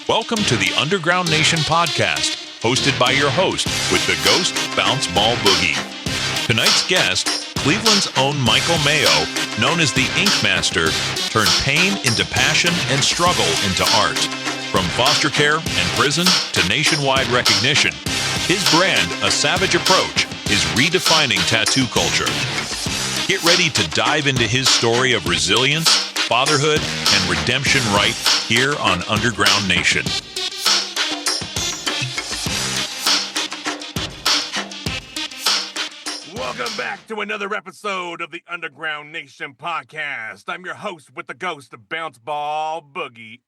Welcome to the Underground Nation podcast, hosted by your host with the Ghost Bounce Ball Boogie. Tonight's guest, Cleveland's own Michael Mayo, known as the Ink Master, turned pain into passion and struggle into art. From foster care and prison to nationwide recognition, his brand, A Savage Approach, is redefining tattoo culture. Get ready to dive into his story of resilience, fatherhood, and redemption right here on Underground Nation. Welcome back to another episode of the Underground Nation podcast. I'm your host with the Ghost of Bounce Ball Boogie.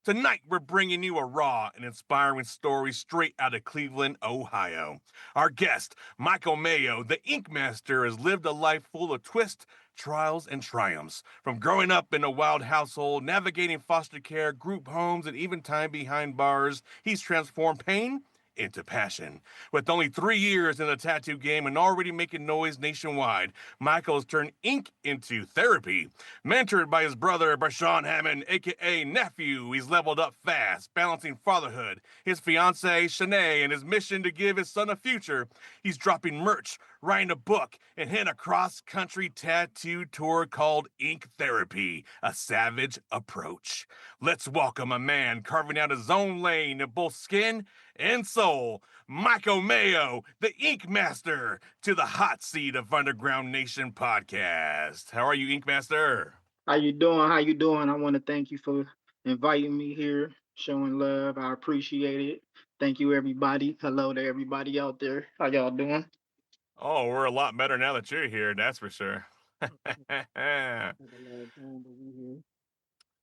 Tonight, we're bringing you a raw and inspiring story straight out of Cleveland, Ohio. Our guest, Michael Mayo, the Ink Master, has lived a life full of twists, trials, and triumphs. From growing up in a wild household, navigating foster care, group homes, and even time behind bars, he's transformed pain into passion. With only 3 years in the tattoo game and already making noise nationwide, Michael has turned ink into therapy. Mentored by his brother, Barshawn Hammond, aka Nephew, he's leveled up fast, balancing fatherhood, his fiancée, Shanae, and his mission to give his son a future. He's dropping merch, writing a book, and hitting a cross-country tattoo tour called Ink Therapy, A Savage Approach. Let's welcome a man carving out his own lane in both skin and soul, Michael Mayo, the Ink Master, to the hot seat of Underground Nation podcast. How are you, Ink Master? How you doing? How you doing? I want to thank you for inviting me here, showing love. I appreciate it. Thank you, everybody. Hello to everybody out there. How y'all doing? Oh, we're a lot better now that you're here, that's for sure.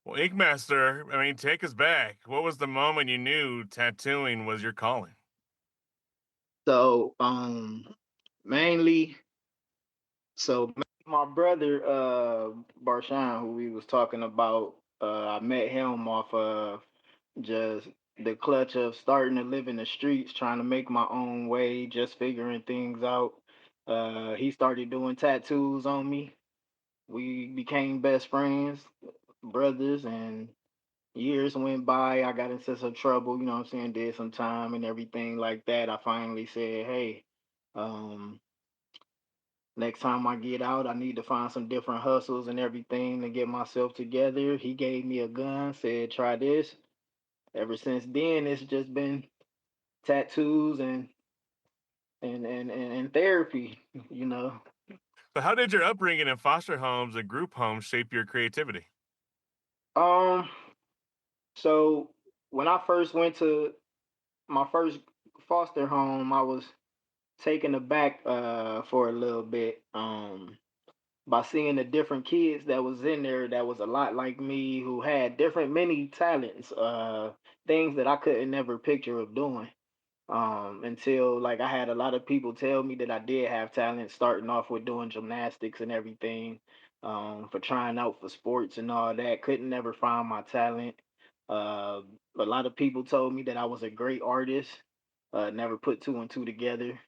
Well, Ink Master, I mean, take us back. What was the moment you knew tattooing was your calling? So, mainly, my brother, Barshawn, who we was talking about, I met him off of just the clutch of starting to live in the streets, trying to make my own way, just figuring things out. He started doing tattoos on me. We became best friends, brothers, and years went by. I got into some trouble, you know what I'm saying, did some time and everything like that. I finally said, hey, um, next time I get out, I need to find some different hustles and everything to get myself together. He gave me a gun, said, try this. Ever since then, it's just been tattoos and therapy, you know. So, how did your upbringing in foster homes and group homes shape your creativity? Um, so when I first went to my first foster home, I was taken aback for a little bit by seeing the different kids that was in there that was a lot like me, who had different many talents, things that I couldn't never picture of doing. Until like I had a lot of people tell me that I did have talent, starting off with doing gymnastics and everything, for trying out for sports and all that. Couldn't never find my talent. Uh, a lot of people told me that I was a great artist. Never put two and two together.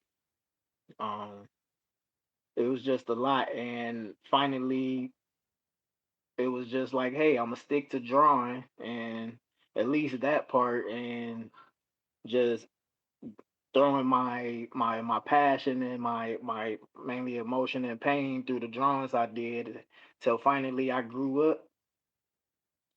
Um, it was just a lot, and finally, it was just like, hey, I'm gonna stick to drawing, and at least that part, and just throwing my passion and my mainly emotion and pain through the drawings I did, till finally I grew up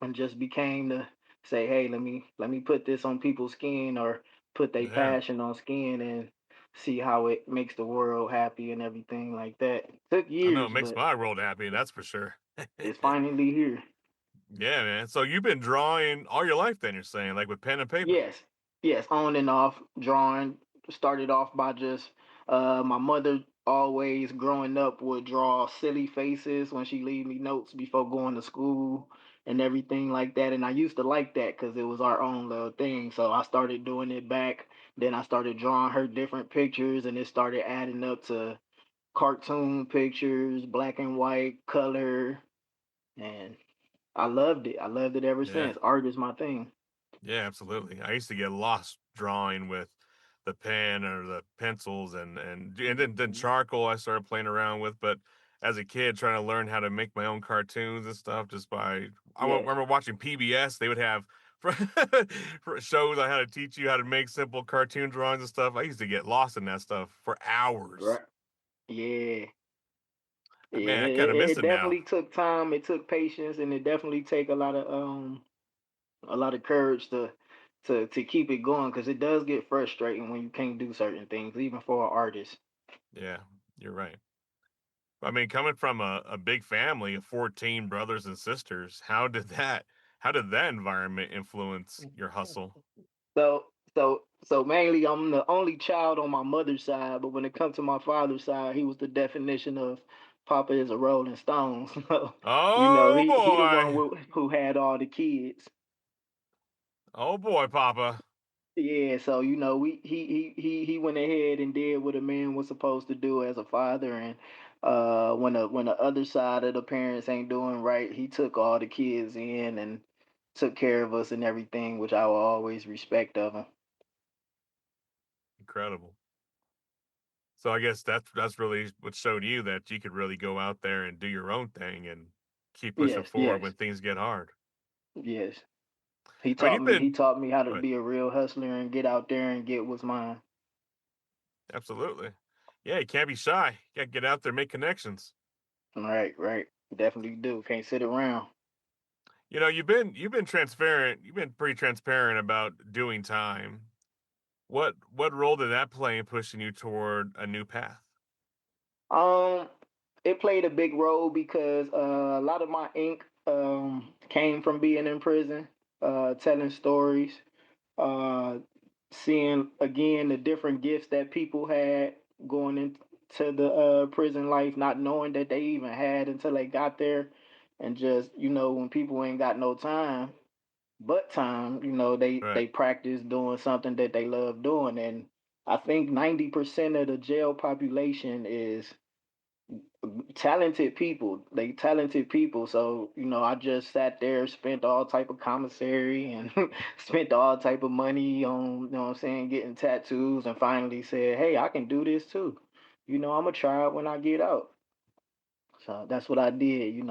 and just became to say, hey, let me put this on people's skin, or put their Yeah, passion on skin, and see how it makes the world happy and everything like that. Took I know it years, makes but my world happy, that's for sure. it's finally here. Yeah, man. So, you've been drawing all your life, then you're saying, like with pen and paper? Yes, yes, on and off drawing. Started off by just my mother always growing up would draw silly faces when she leave me notes before going to school and everything like that. And I used to like that because it was our own little thing. So I started doing it back. Then I started drawing her different pictures, and it started adding up to cartoon pictures, black and white, color, and I loved it. I loved it ever Yeah. since. Art is my thing. Yeah, absolutely. I used to get lost drawing with the pen or the pencils and then charcoal I started playing around with. But as a kid trying to learn how to make my own cartoons and stuff just by. I Yeah, remember watching PBS. They would have for, for shows on how to teach you how to make simple cartoon drawings and stuff. I used to get lost in that stuff for hours. right. Yeah, yeah. Man, I kind of miss It it now. definitely took time. It took patience, and it definitely take a lot of courage to keep it going because it does get frustrating when you can't do certain things, even for an artist. Yeah, you're right. I mean, coming from a big family of 14 brothers and sisters, how did that environment influence your hustle? So so mainly I'm the only child on my mother's side, but when it comes to my father's side, he was the definition of Papa is a Rolling Stone. So Oh he the one boy. who had all the kids. Oh boy, Papa. Yeah, so we he went ahead and did what a man was supposed to do as a father, and when the other side of the parents ain't doing right, he took all the kids in and took care of us and everything, which I will always respect of him. Incredible. So I guess that's really what showed you that you could really go out there and do your own thing and keep pushing Yes, forward when yes, things get hard. yes. I mean, you've been He taught me how to Good. be a real hustler and get out there and get what's mine. Absolutely. Yeah, you can't be shy. You got to get out there, make connections. Right, right. Definitely do. Can't sit around. You know, you've been transparent. You've been pretty transparent about doing time. What role did that play in pushing you toward a new path? Um, it played a big role because a lot of my ink came from being in prison, telling stories, uh, seeing again the different gifts that people had going into the prison life, not knowing that they even had until they got there, and just when people ain't got no time but time, Right. they practice doing something that they love doing, and I think 90% of the jail population is talented people. They talented people. So I just sat there, spent all type of commissary, and spent all type of money on what I'm saying, getting tattoos, and finally said, hey, I can do this too. I'm gonna try it when I get out. So that's what I did.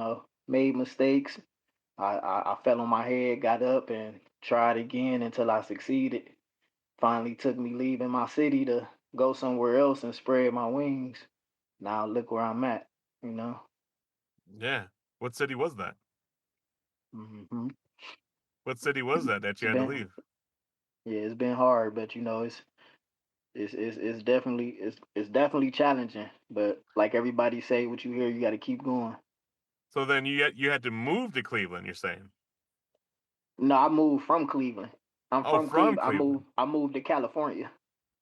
Made mistakes. I fell on my head, got up, and tried again until I succeeded. Finally took me leaving my city to go somewhere else and spread my wings. Now look where I'm at, you know. Yeah. What city was that? Hmm. What city was that It's you had to been leave? yeah, it's been hard, but it's definitely it's definitely challenging. But like everybody say, what you hear, you got to keep going. So then you had to move to Cleveland, you're saying? No, I moved from Cleveland. I'm Oh, from from Cleveland. Cleveland. I moved to California.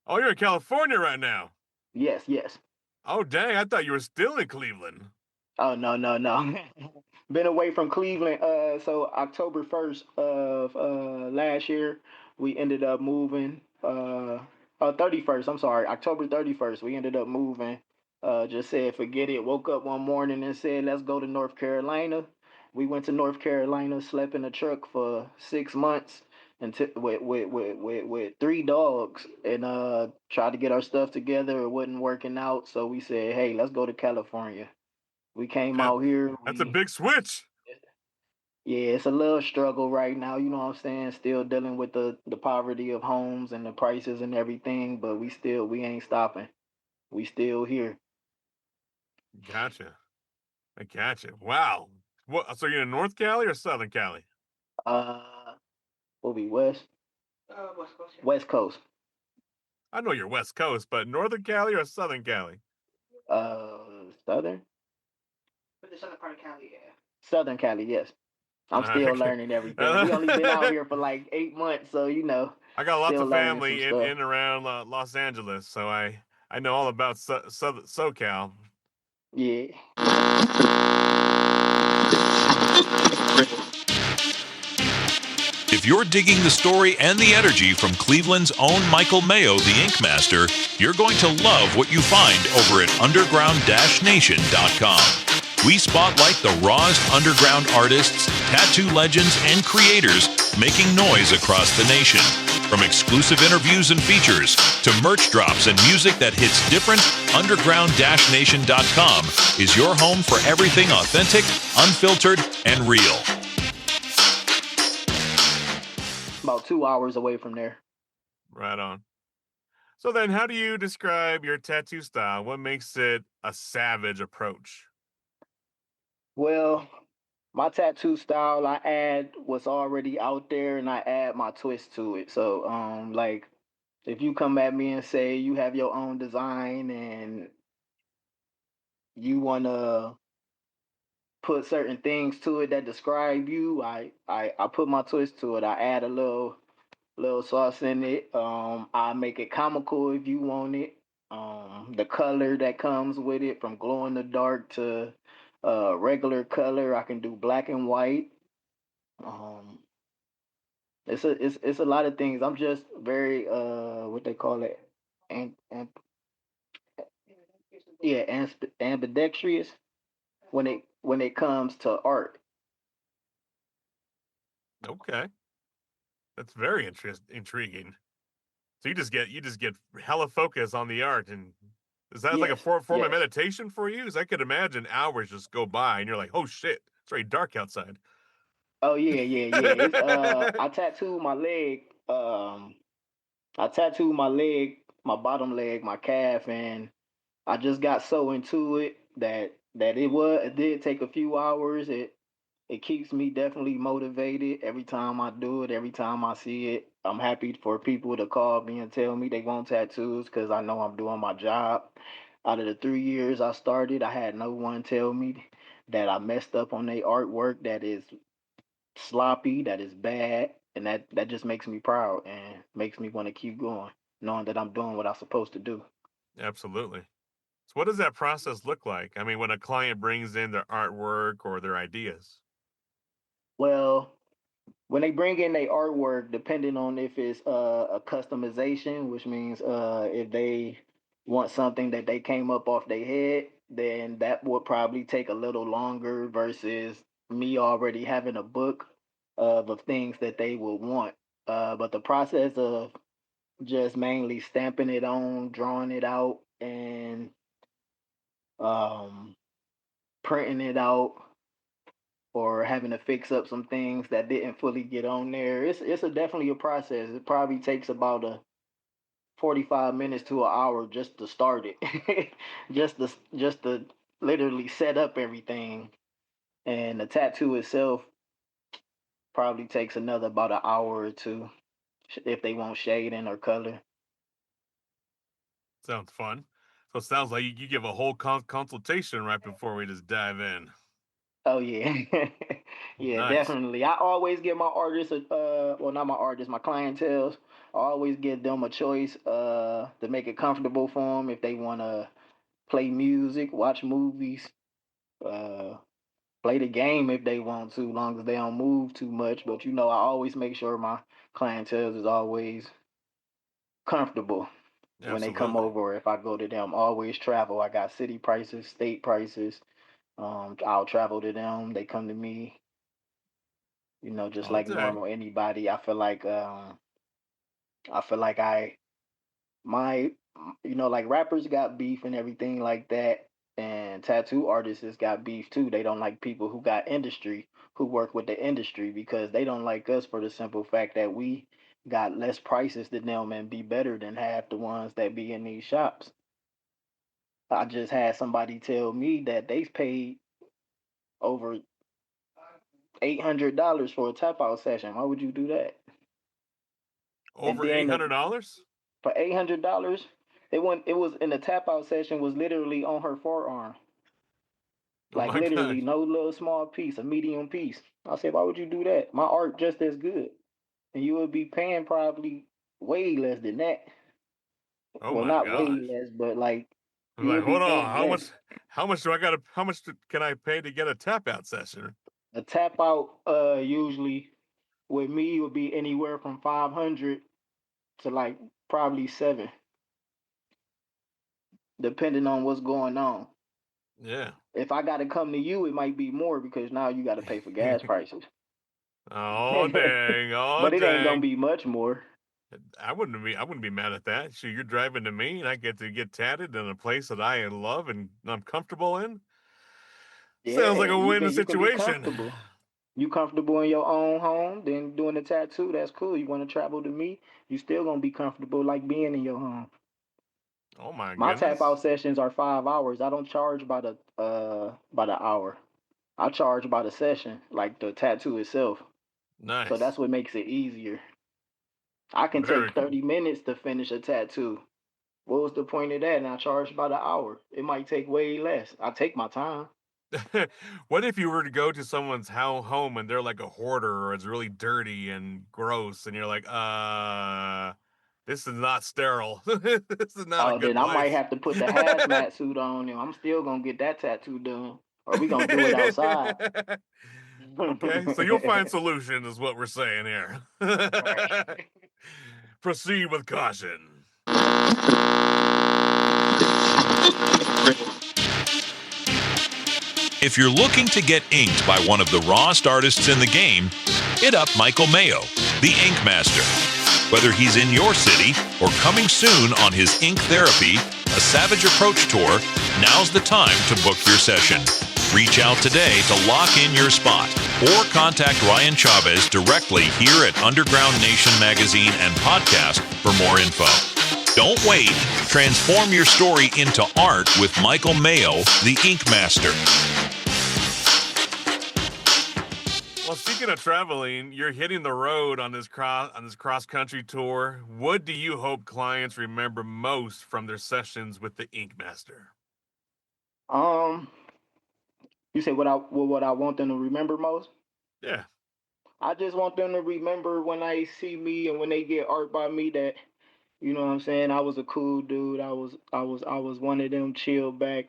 Oh, you're in California right now. Yes, yes. Oh, dang, I thought you were still in Cleveland. Oh no, no, no. Been away from Cleveland. So October 1st of last year, we ended up moving. 31st. I'm sorry, October 31st. We ended up moving. Just said forget it. Woke up one morning and said let's go to North Carolina. We went to North Carolina, slept in a truck for 6 months, and with three dogs, and tried to get our stuff together. It wasn't working out, so we said, hey, let's go to California. We came That, out here. that's a big switch. Yeah, it's a little struggle right now. You know what I'm saying? Still dealing with the poverty of homes and the prices and everything, but we ain't stopping. We still here. Gotcha. I gotcha. Wow. What? So you're in North Cali or Southern Cali? Uh, we'll be West Coast. I know you're West Coast, but Northern Cali or Southern Cali? Southern. Southern Cali, yes. I'm still Okay. learning everything. We only been out here for like 8 months, so I got lots still of learning some family in stuff. and around Los Angeles, so I know all about SoCal. Yeah. If you're digging the story and the energy from Cleveland's own Michael Mayo, the Ink Master, you're going to love what you find over at underground-nation.com. We spotlight the rawest underground artists, tattoo legends, and creators making noise across the nation. From exclusive interviews and features to merch drops and music that hits different, underground-nation.com is your home for everything authentic, unfiltered, and real. About 2 hours away from there. Right on. So then, how do you describe your tattoo style? What makes it a savage approach? Well, my tattoo style, I add what's already out there and I add my twist to it. So, like if you come at me and say you have your own design and you wanna put certain things to it that describe you, I put my twist to it. I add a little sauce in it. I make it comical if you want it. The color that comes with it, from glow in the dark to regular color, I can do black and white. Um, it's a lot of things. I'm just very what they call it, and yeah, ambidextrous when it comes to art. Okay, that's very intriguing. So you just get hella focus on the art, and is that like a Yes, form of yes. meditation for you? 'Cause I could imagine hours just go by, and you're like, oh shit, it's very dark outside. Oh yeah, yeah, yeah. It's I tattooed my leg. I tattooed my leg, my bottom leg, my calf, and I just got so into it that it did take a few hours. It keeps me definitely motivated every time I do it, every time I see it. I'm happy for people to call me and tell me they want tattoos because I know I'm doing my job. Out of the 3 years I started, I had no one tell me that I messed up on their artwork that is sloppy, that is bad, and that just makes me proud and makes me want to keep going, knowing that I'm doing what I'm supposed to do. Absolutely. So what does that process look like? I mean, when a client brings in their artwork or their ideas. Well, when they bring in their artwork, depending on if it's a customization, which means if they want something that they came up off their head, then that would probably take a little longer versus me already having a book of things that they would want. But the process of just mainly stamping it on, drawing it out, and um, printing it out, or having to fix up some things that didn't fully get on there. It's definitely a process. It probably takes about a 45 minutes to an hour just to start it. just to literally set up everything. And the tattoo itself probably takes another about an hour or two if they want shading or color. Sounds fun. So it sounds like you give a whole consultation right before we just dive in. Oh yeah, yeah, Nice. definitely. I always give my artists, well, not my artists, my clientels. I always give them a choice, to make it comfortable for them if they want to play music, watch movies, uh, play the game if they want to, long as they don't move too much. But I always make sure my clientele is always comfortable when they come Absolutely. over. Or if I go to them, always travel. I got city prices, state prices. I'll travel to them. They come to me. Just All like day. normal anybody. I feel like my like rappers got beef and everything like that, and tattoo artists has got beef too. They don't like people who got industry, who work with the industry, because they don't like us for the simple fact that we got less prices than them and be better than half the ones that be in these shops. I just had somebody tell me that they paid over $800 for a tap out session. Why would you do that? And Over eight then hundred dollars? for $800, it was in the tap out session was literally on her forearm. Oh Like my literally gosh. no little small piece, a medium piece. I said, why would you do that? My art just as good. And you would be paying probably way less than that. Oh Well, my not way gosh. less, but like I'm you like, would be hold on. paying How less. much? How much do I got to? Can I pay to get a tap out session? A tap out usually with me would be anywhere from 500 to like probably 7, depending on what's going on. Yeah. If I got to come to you, it might be more because now you got to pay for gas prices. Oh dang! Oh But it ain't gonna dang! be much more. I wouldn't be mad at that. So you're driving to me, and I get to get tatted in a place that I love and I'm comfortable in. Sounds like Yeah, a winning you can be situation. comfortable. You comfortable in your own home, then doing the tattoo, that's cool. You want to travel to me, you still gonna be comfortable like being in your home. Oh my My tap goodness. out sessions are 5 hours. I don't charge by the hour. I charge by the session, like the tattoo itself. So Nice. that's what makes it easier. I can Very take cool. 30 minutes to finish a tattoo. What was the point of that? And I charge by the hour. It might take way less. I take my time. What if you were to go to someone's home and they're like a hoarder or it's really dirty and gross and you're like, this is not sterile. This is not a Oh, good then I might place. have to put the hazmat suit on and I'm still gonna get that tattoo done. Or we gonna do it outside. Okay, so you'll find solutions is what we're saying here. Right. Proceed with caution. If you're looking to get inked by one of the rawest artists in the game, hit up Michael Mayo, the Ink Master. Whether he's in your city or coming soon on his Ink Therapy, a Savage Approach tour, now's the time to book your session. Reach out today to lock in your spot or contact Ryan Chavez directly here at Underground Nation Magazine and Podcast for more info. Don't wait. Transform your story into art with Michael Mayo, the Ink Master. Well, speaking of traveling, you're hitting the road on this cross country tour. What do you hope clients remember most from their sessions with the Ink Master? um, you say what I want them to remember most? Yeah, I just want them to remember when they see me and when they get art by me that you know what I'm saying. I was a cool dude. I was one of them chill back.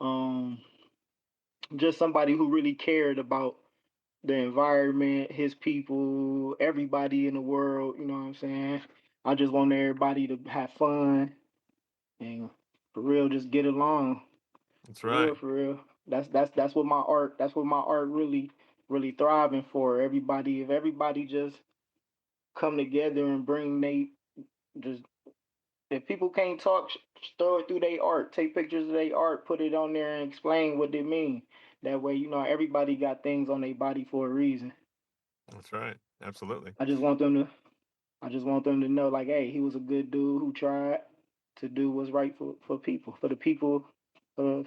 Um, just somebody who really cared about the environment, his people, everybody in the world. You know what I'm saying. I just want everybody to have fun and for real, just get along. that's For right. real, for real. That's what my art. That's what my art really thriving for. Everybody, if everybody just come together and bring they just if people can't talk, throw it through their art. Take pictures of their art, put it on there, and explain what they mean. That way, everybody got things on their body for a reason. That's right. Absolutely. I just want them to, I just want them to know, like, hey, he was a good dude who tried to do what's right for people, for the people of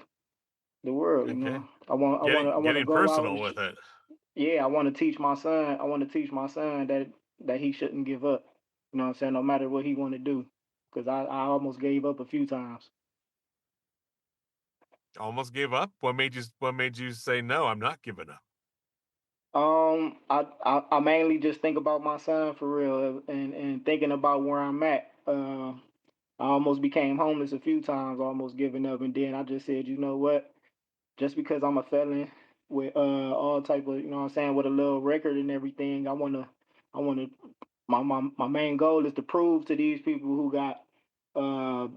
the world. Okay. I want to Getting go out personal and, with it. yeah, I want to teach my son. I want to teach my son that he shouldn't give up. You know what I'm saying? No matter what he want to do, because I almost gave up a few times. Almost gave up. What made you say no? I'm not giving up. I mainly just think about my son for real, and thinking about where I'm at. I almost became homeless a few times, almost giving up, and then I just said, you know what? Just because I'm a felon with all type of, you know what I'm saying, with a little record and everything, I wanna my main goal is to prove to these people who got uh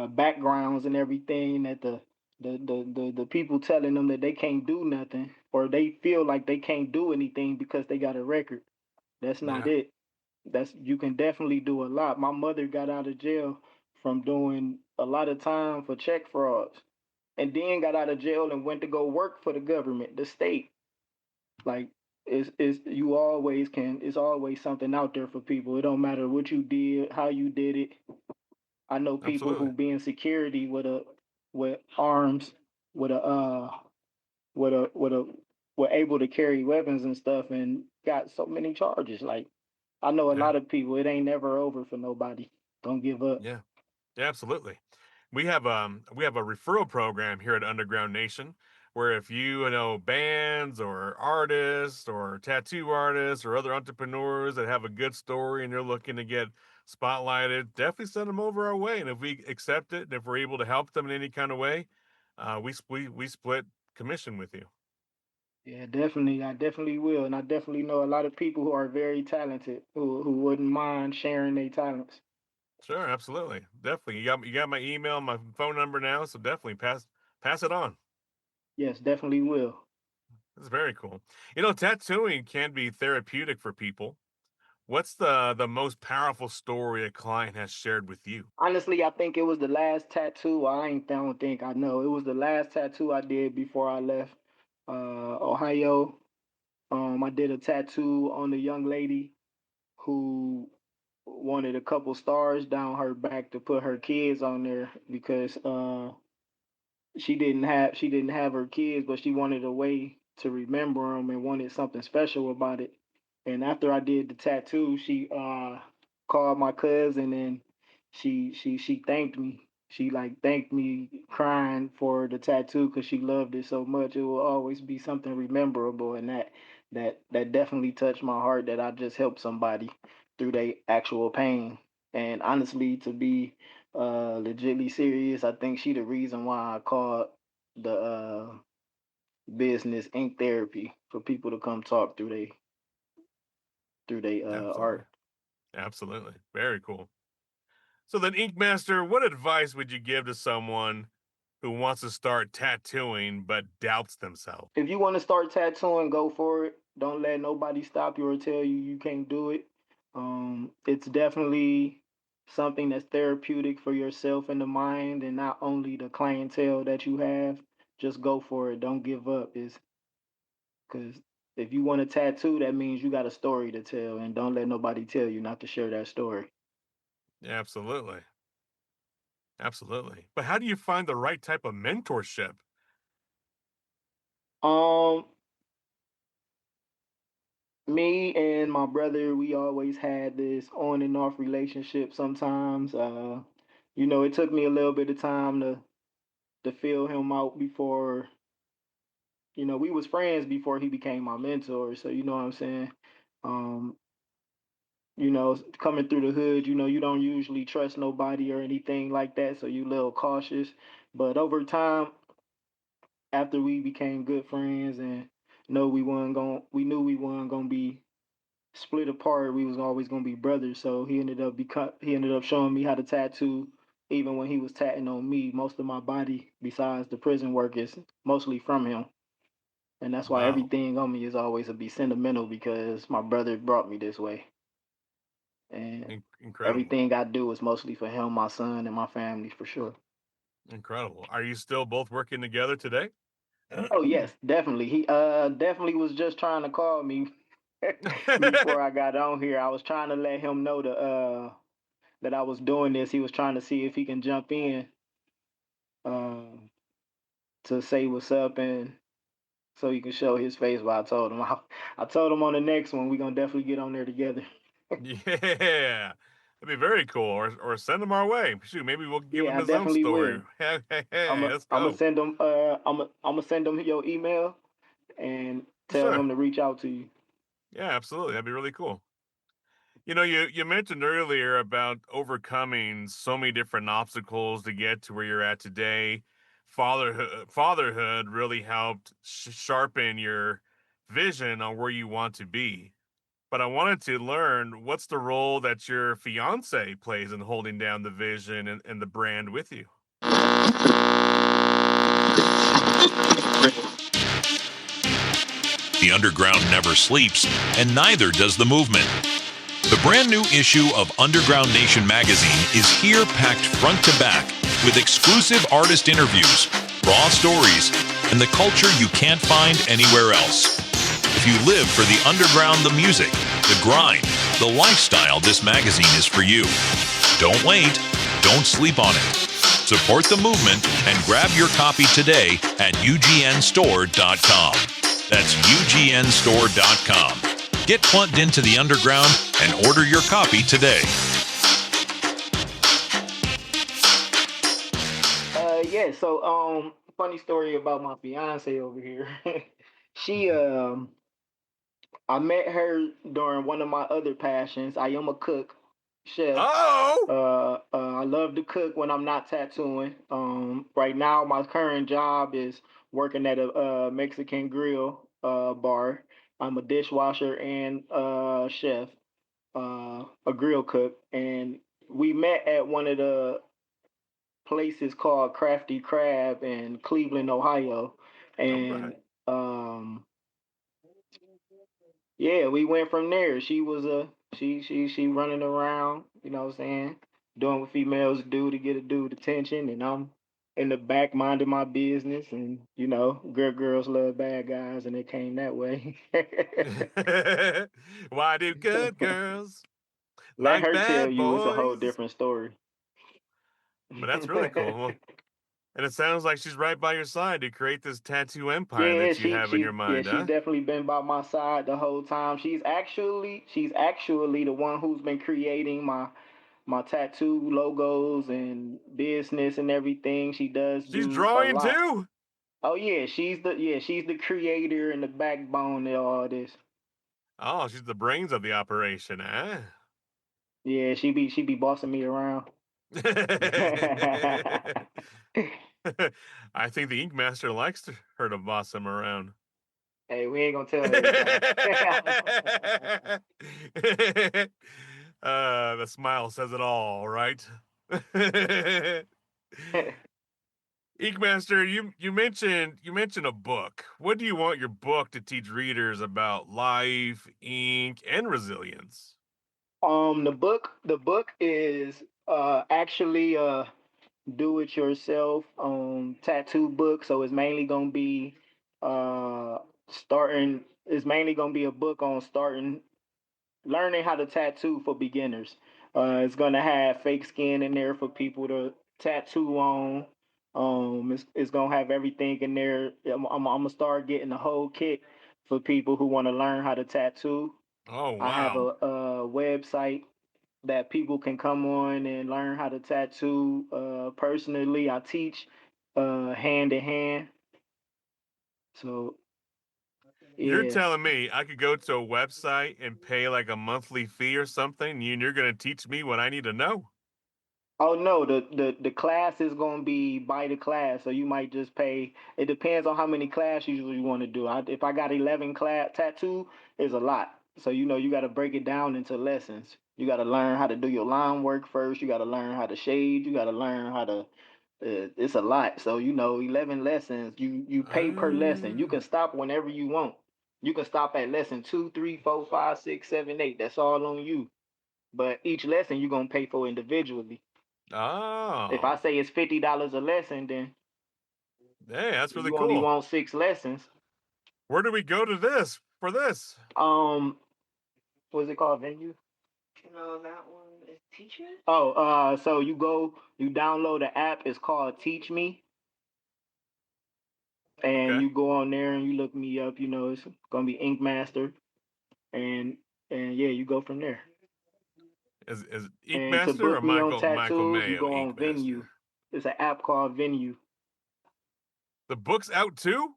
backgrounds and everything that the people telling them that they can't do nothing or they feel like they can't do anything because they got a record. That's not Yeah. it. That's You can definitely do a lot. My mother got out of jail from doing a lot of time for check frauds and then got out of jail and went to go work for the government, the state. Like it's you always can it's always something out there for people. It don't matter what you did, how you did it. I know people Absolutely. who be in security with arms, with a with a were able to carry weapons and stuff and got so many charges. Like I know a Yeah. lot of people. It ain't never over for nobody. Don't give up. Yeah. Yeah, absolutely. We have a referral program here at Underground Nation where if you know bands or artists or tattoo artists or other entrepreneurs that have a good story and you're looking to get spotlighted, definitely send them over our way. And if we accept it and if we're able to help them in any kind of way, we split commission with you. Yeah, definitely. I definitely will, and I definitely know a lot of people who are very talented who wouldn't mind sharing their talents. Sure, absolutely. Definitely. You got my email, my phone number now, so definitely pass it on. Yes, definitely will. It's very cool. Tattooing can be therapeutic for people. What's the most powerful story a client has shared with you? Honestly, I think it was the last tattoo. Don't think I know. It was the last tattoo I did before I left Ohio. I did a tattoo on a young lady who wanted a couple stars down her back to put her kids on there because she didn't have her kids, but she wanted a way to remember them and wanted something special about it. And after I did the tattoo, she called my cousin and she thanked me. She like thanked me crying for the tattoo because she loved it so much. It will always be something rememberable, and that definitely touched my heart that I just helped somebody through their actual pain. And honestly, to be legitly serious, I think she the reason why I called the business ink therapy for people to come talk through they Absolutely. art. Absolutely. Very cool. So then, Ink Master, what advice would you give to someone who wants to start tattooing but doubts themselves? If you want to start tattooing, go for it. Don't let nobody stop you or tell you you can't do it. It's definitely something that's therapeutic for yourself and the mind, and not only the clientele that you have. Just go for it. Don't give up. Is because if you want a tattoo, that means you got a story to tell, and don't let nobody tell you not to share that story. Absolutely. Absolutely. But how do you find the right type of mentorship? Um, Me and my brother, we always had this on and off relationship. Sometimes, it took me a little bit of time to feel him out before. We was friends before he became my mentor. So you know what I'm saying. Um, Coming through the hood, you don't usually trust nobody or anything like that. So you a little cautious. But over time, after we became good friends and we knew we weren't gonna be split apart. We was always gonna be brothers. So he ended up showing me how to tattoo. Even when he was tatting on me, most of my body, besides the prison work, is mostly from him. And that's why Wow. everything on me is always to be sentimental because my brother brought me this way. And Incredible. everything I do is mostly for him, my son, and my family for sure. Incredible. Are you still both working together today? Oh yes, definitely. He definitely was just trying to call me before I got on here. I was trying to let him know that I was doing this. He was trying to see if he can jump in um, to say what's up and so he can show his face. But I told him, I told him on the next one we're gonna definitely get on there together. Yeah. That'd be very cool. Or send him our way. Shoot, maybe we'll give Yeah, him I his own definitely story. will. Hey, hey, I'm hey, a let's I'm gonna go. send him I'm gonna send him your email and tell Sure. him to reach out to you. Yeah, absolutely. That'd be really cool. You mentioned earlier about overcoming so many different obstacles to get to where you're at today. Fatherhood really helped sharpen your vision on where you want to be. But I wanted to learn what's the role that your fiance plays in holding down the vision and the brand with you. The underground never sleeps, and neither does the movement. The brand new issue of Underground Nation magazine is here packed front to back with exclusive artist interviews, raw stories, and the culture you can't find anywhere else. If you live for the underground, the music, the grind, the lifestyle, this magazine is for you. Don't wait. Don't sleep on it. Support the movement and grab your copy today at ugnstore.com. That's ugnstore.com. Get plugged into the underground and order your copy today. Yeah. So funny story about my fiance over here. she Mhm. I met her during one of my other passions. I am a cook, chef. Oh, I love to cook when I'm not tattooing. Right now, my current job is working at a Mexican grill bar. I'm a dishwasher and chef, a grill cook, and we met at one of the places called Crafty Crab in Cleveland, Ohio, all right. and yeah, we went from there. She was She running around, you know what I'm saying, doing what females do to get a dude attention, and I'm in the back minding my business, and good girls love bad guys, and it came that way. Why do good girls Let like her tell bad you it's a whole boys? different story. But that's really cool. Well, and it sounds like she's right by your side to create this tattoo empire Yeah, that you have in your mind, she's huh? definitely been by my side the whole time. She's actually the one who's been creating my tattoo logos and business and everything. She does She's do a drawing lot. too. Oh yeah, she's the creator and the backbone of all this. Oh, she's the brains of the operation, huh? Yeah, she be bossing me around. I think the Ink Master likes her to boss him around. Hey, we ain't gonna tell everybody. The smile says it all, right? Ink Master, you mentioned a book. What do you want your book to teach readers about life, ink, and resilience? The book is actually do it yourself tattoo book. So it's mainly gonna be starting. It's mainly gonna be a book on starting learning how to tattoo for beginners. It's gonna have fake skin in there for people to tattoo on. It's gonna have everything in there. I'm gonna start getting the whole kit for people who want to learn how to tattoo. Oh, I have wow. a website that people can come on and learn how to tattoo. Personally, I teach hand to hand. So You're yeah. telling me I could go to a website and pay like a monthly fee or something, and you're going to teach me what I need to know? Oh no, the class is gonna be by the class, so you might just pay. It depends on how many classes you want to do. If I got 11 class tattoo, is a lot. So you got to break it down into lessons. You got to learn how to do your line work first. You got to learn how to shade. You got to learn how to. It's a lot. So 11 lessons. You pay per lesson. You Uh, can stop whenever you want. You can stop at lesson 2, 3, 4, 5, 6, 7, 8. That's all on you. But each lesson you're gonna pay for individually. If I oh, say it's $50 a lesson, then hey, that's really you only cool. want 6 lessons. Where do we go to this for this? Um, what's it called? Venue? No, that one is Teacher. Oh, so you download the app. It's called Teach Me, and Okay. you go on there and you look me up. It's gonna be Ink Master, and yeah, you go from there. Is Ink And to Master or book me on Michael tattoos, you Mayo go Ink on Venue. Master? It's an app called Venue. The book's out too?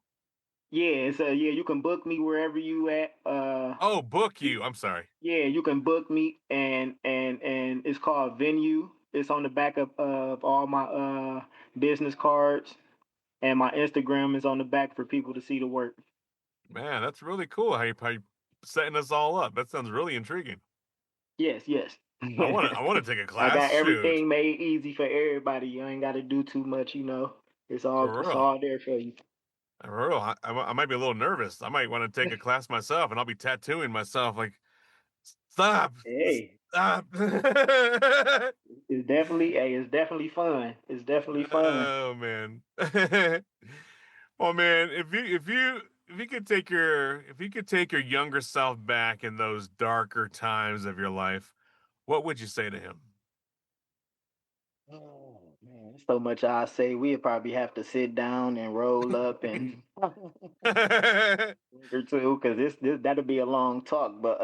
Yeah, yeah. You can book me wherever you at. Oh, book you. I'm sorry. Yeah, you can book me, and it's called Venue. It's on the back of all my business cards, and my Instagram is on the back for people to see the work. Man, that's really cool how you setting us all up. That sounds really intriguing. Yes, yes. I want to take a I class. got Shoot. everything made easy for everybody. You ain't got to do too much. It's all For it's real. all there for you. For real. I might be a little nervous. I might want to take a class myself and I'll be tattooing myself like stop. Hey, Stop. it's definitely fun. It's definitely fun. Oh man. Well, man, if you could take your younger self back in those darker times of your life, what would you say to him? Oh man, so much I say. We'd probably have to sit down and roll up and or two, because this that'll be a long talk. But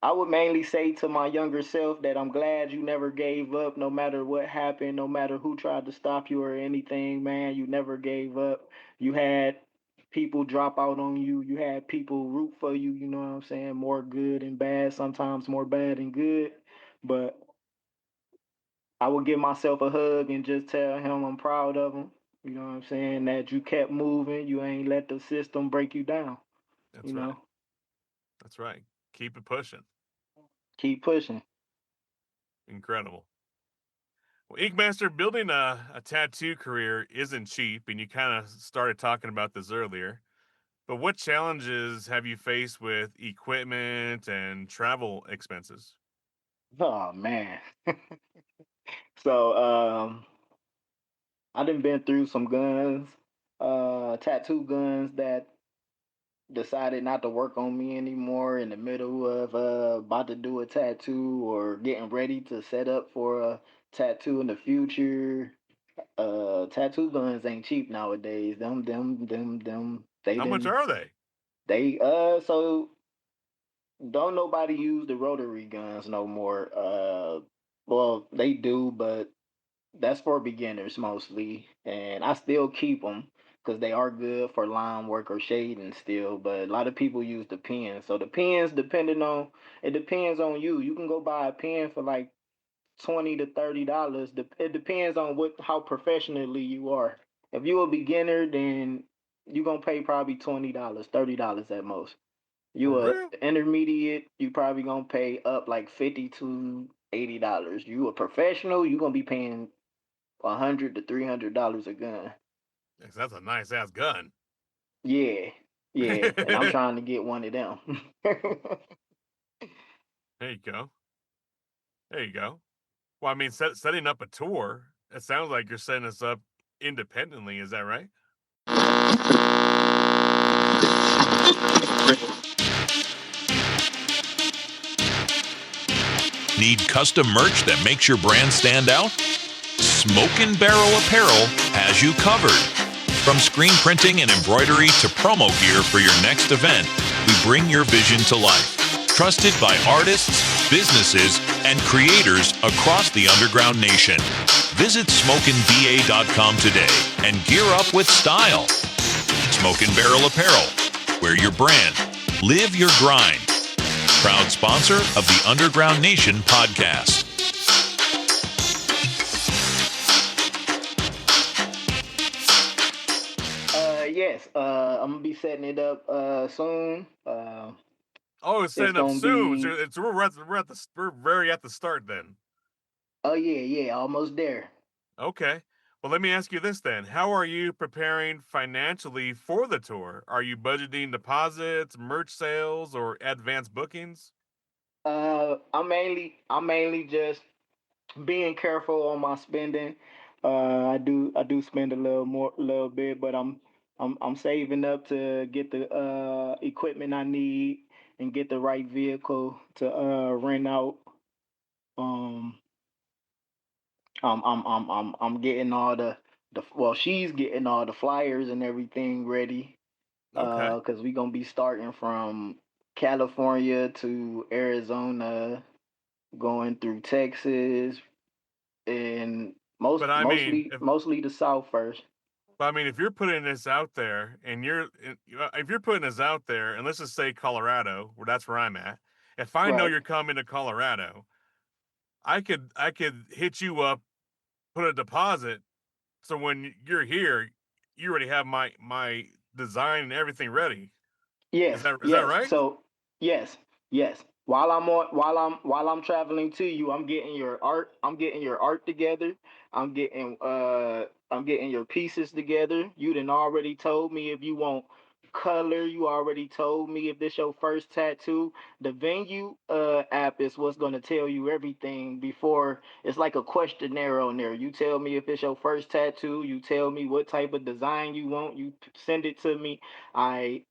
I would mainly say to my younger self that I'm glad you never gave up, no matter what happened, no matter who tried to stop you or anything, man. You never gave up. You had people drop out on you. You had people root for you. You know what I'm saying? More good and bad, sometimes more bad and good. But I would give myself a hug and just tell him I'm proud of him. You know what I'm saying? That you kept moving. You ain't let the system break you down. You That's right. know, That's right. Keep it pushing. keep pushing. Incredible. Well, Inkmaster, building a tattoo career isn't cheap, and you kind of started talking about this earlier. But what challenges have you faced with equipment and travel expenses? Oh man. So I done been through some guns, tattoo guns that decided not to work on me anymore in the middle of about to do a tattoo or getting ready to set up for a tattoo in the future. Tattoo guns ain't cheap nowadays. Them they How much didn't are they? they so don't nobody use the rotary guns no more. Well, they do, but that's for beginners mostly, and I still keep them because they are good for line work or shading still. But a lot of people use the pens. So the pens, depending on it, depends on you. You can go buy a pen for like $20 to $30. It depends on what how professionally you are. If you're a beginner, then you're gonna pay probably $20, $30 at most. For You a real? intermediate, you probably gonna pay up like $50 to $80. You a professional, you gonna be paying $100 to $300 a gun. Yes, that's a nice ass gun. Yeah, yeah, and I'm There trying to get one of them. you go. There you go. Well, I mean, setting up a tour, it sounds like you're setting us up independently. Is that right? Need custom merch that makes your brand stand out? Smoke and Barrel Apparel has you covered. From screen printing and embroidery to promo gear for your next event, we bring your vision to life. Trusted by artists, businesses, and creators across the underground nation. Visit smokeandba.com today and gear up with style. Smoke and Barrel Apparel, wear your brand, live your grind. Proud sponsor of the Underground Nation podcast. Yes, I'm gonna be setting it up soon. Oh, it's It's setting up gonna soon. be We're very at the start then. oh yeah, yeah, almost there. Okay. Well, let me ask you this then. How are you preparing financially for the tour? Are you budgeting deposits, merch sales, or advance bookings? I'm mainly just being careful on my spending. I do spend a little more, a little bit, but I'm saving up to get the equipment I need and get the right vehicle to rent out. Um, I'm getting all the well, she's getting all the flyers and everything ready. Okay. Because we gonna be starting from California to Arizona, going through Texas, and But I mean, mostly the South first. if you're putting this out there and if you're putting this out there and let's just say Colorado, where that's where I'm at. If I know Right. you're coming to Colorado, I could hit you up, put a deposit, so when you're here, you already have my design and everything ready. Is Yes, that yes. right? So yes, yes. While I'm traveling to you, I'm getting your art together. I'm getting your pieces together. You done already told me if you want color. You already told me if this your first tattoo. The venue app is what's gonna tell you everything before. It's like a questionnaire on there. You tell me if it's your first tattoo. You tell me what type of design you want. You send it to me. I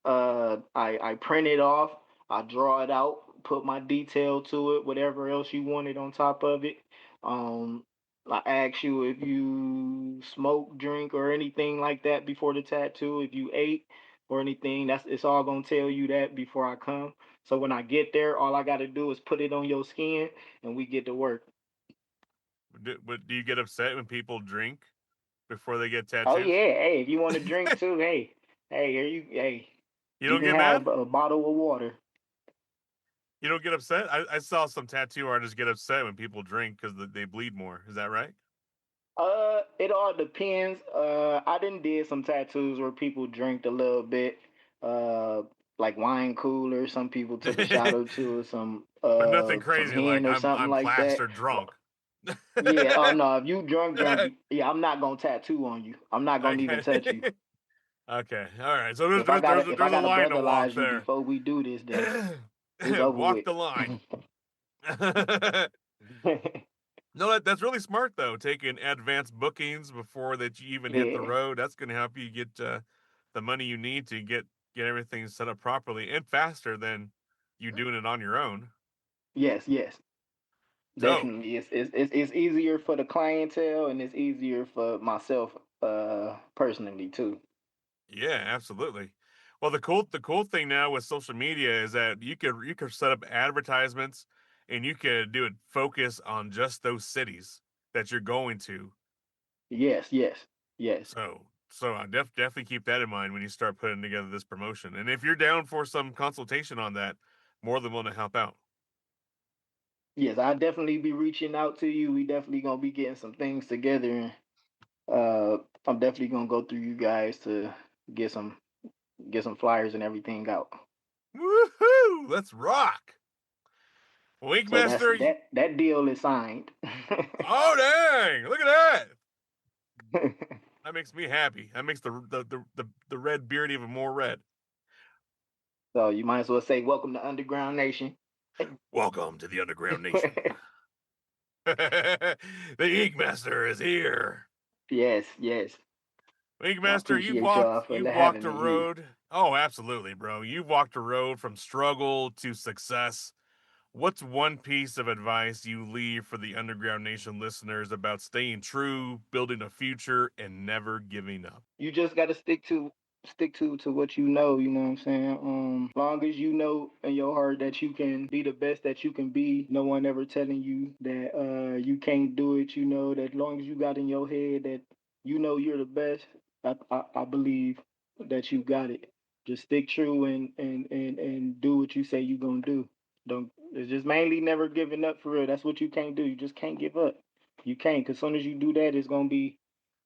print it off, I draw it out, put my detail to it, whatever else you wanted on top of it. Um, I ask you if you smoke, drink, or anything like that before the tattoo. If you ate or anything, it's all gonna tell you that before I come. So when I get there, all I gotta do is put it on your skin, and we get to work. But do you get upset when people drink before they get Oh tattoos? yeah, hey, if you want to drink too, hey, You you don't can get have mad? a bottle of water. You don't get upset? I saw some tattoo artists get upset when people drink because they bleed more. Is that right? It all depends. I did some tattoos where people drank a little bit, uh, like wine cooler. Some people took a shot or two of But nothing some crazy hen like or I'm something I'm like that. plastered drunk. Yeah. Oh no, if you drunk, yeah, I'm not gonna tattoo on you. I'm not I gonna even get touch you. it. Okay, all right. So there's If I there's, gotta there's, a, if I there's a gotta line to walk brotherlize you there. before we do this, then it's over Walk with. the line. No, that's really smart though. Taking advanced bookings before that you even hit the Yeah. road. That's going to help you get the money you need to get everything set up properly and faster than you doing it on your own. Yes. Dope. Definitely. It's easier for the clientele and it's easier for myself personally too. Yeah, absolutely. Well, the cool thing now with social media is that you could set up advertisements and you could do it focus on just those cities that you're going to. Yes. So I definitely keep that in mind when you start putting together this promotion. And if you're down for some consultation on that, more than willing to help out. Yes, I'll definitely be reaching out to you. We definitely gonna be getting some things together and uh I'm definitely gonna go through you guys to get some get some flyers and everything out. Woohoo! Let's rock. So that's Winkmaster. that deal is signed. Oh dang! Look at that. That makes me happy. That makes the red beard even more red. So you might as well say welcome to Underground Nation. Welcome to the Underground Nation. The Inkmaster is here. Yes. I Inkmaster, you've appreciate walked y'all for you've having walked a me here. road. Oh, absolutely, bro. You've walked a road from struggle to success. What's one piece of advice you leave for the Underground Nation listeners about staying true, building a future, and never giving up? You just gotta stick to what you know what I'm saying? Long as you know in your heart that you can be the best that you can be, no one ever telling you that you can't do it, you know, that long as you got in your head that you know you're the best, I believe that you got it. Just stick true and do what you say you're gonna do. Don't it's just mainly never giving up for real. That's what you can't do. You just can't give up. You can't, cause soon as you do that, it's gonna be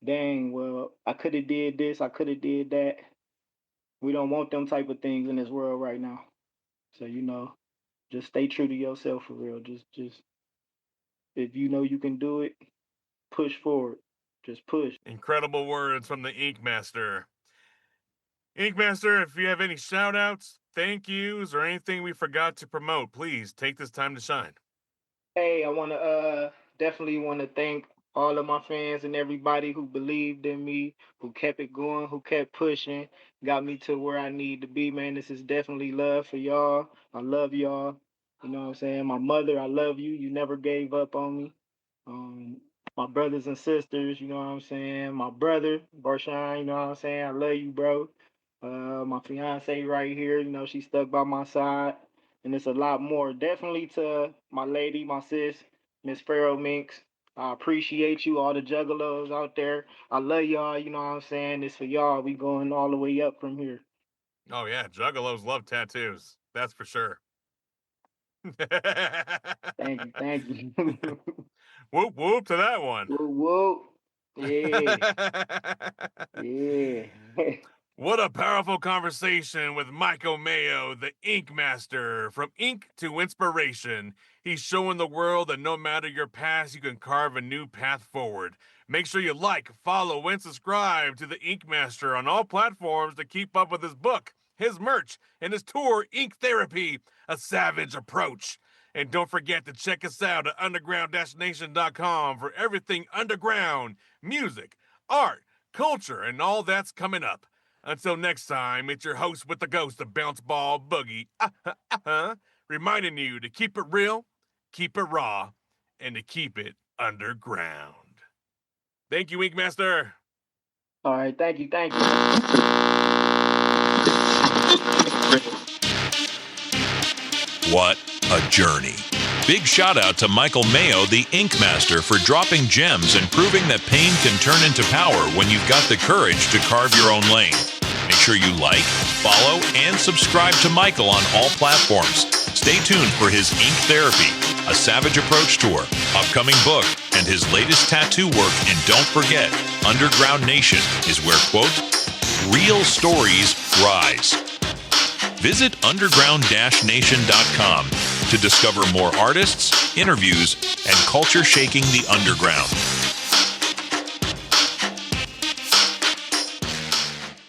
dang, well, I could have did this, I could have did that. We don't want them type of things in this world right now. So just stay true to yourself for real. Just if you know you can do it, push forward. Just push. Incredible words from the Inkmaster. Inkmaster, if you have any shout outs, thank yous, or anything we forgot to promote, please take this time to shine. Hey, I want to definitely want to thank all of my fans and everybody who believed in me, who kept it going, who kept pushing, got me to where I need to be, man. This is definitely love for y'all. I love y'all. You know what I'm saying? My mother, I love you. You never gave up on me. Um, my brothers and sisters, you know what I'm saying? My brother, Barshawn, you know what I'm saying? I love you, bro. My fiance right here, she stuck by my side and it's a lot more. Definitely to my lady, my sis, Miss Pharaoh Minx. I appreciate you, all the juggalos out there. I love y'all, you know what I'm saying? It's for y'all. We going all the way up from here. Oh, yeah, Juggalos love tattoos. That's for sure. Thank you. Whoop whoop to that one. Whoa. Yeah, yeah. What a powerful conversation with Michael Mayo, the Ink Master. From ink to inspiration, he's showing the world that no matter your past, you can carve a new path forward. Make sure you like, follow, and subscribe to the Ink Master on all platforms to keep up with his book, his merch, and his tour, Ink Therapy, A Savage Approach. And don't forget to check us out at underground-nation.com for everything underground, music, art, culture, and all that's coming up. Until next time, it's your host with the ghost of Bounce Ball Boogie, reminding you to keep it real, keep it raw, and to keep it underground. Thank you, Inkmaster. All right, thank you. What a journey. Big shout out to Michael Mayo, the Ink Master, for dropping gems and proving that pain can turn into power when you've got the courage to carve your own lane. Make sure you like, follow, and subscribe to Michael on all platforms. Stay tuned for his Ink Therapy, A Savage Approach tour, upcoming book, and his latest tattoo work. And don't forget, Underground Nation is where, quote, real stories rise. Visit underground-nation.com to discover more artists, interviews, and culture shaking the underground.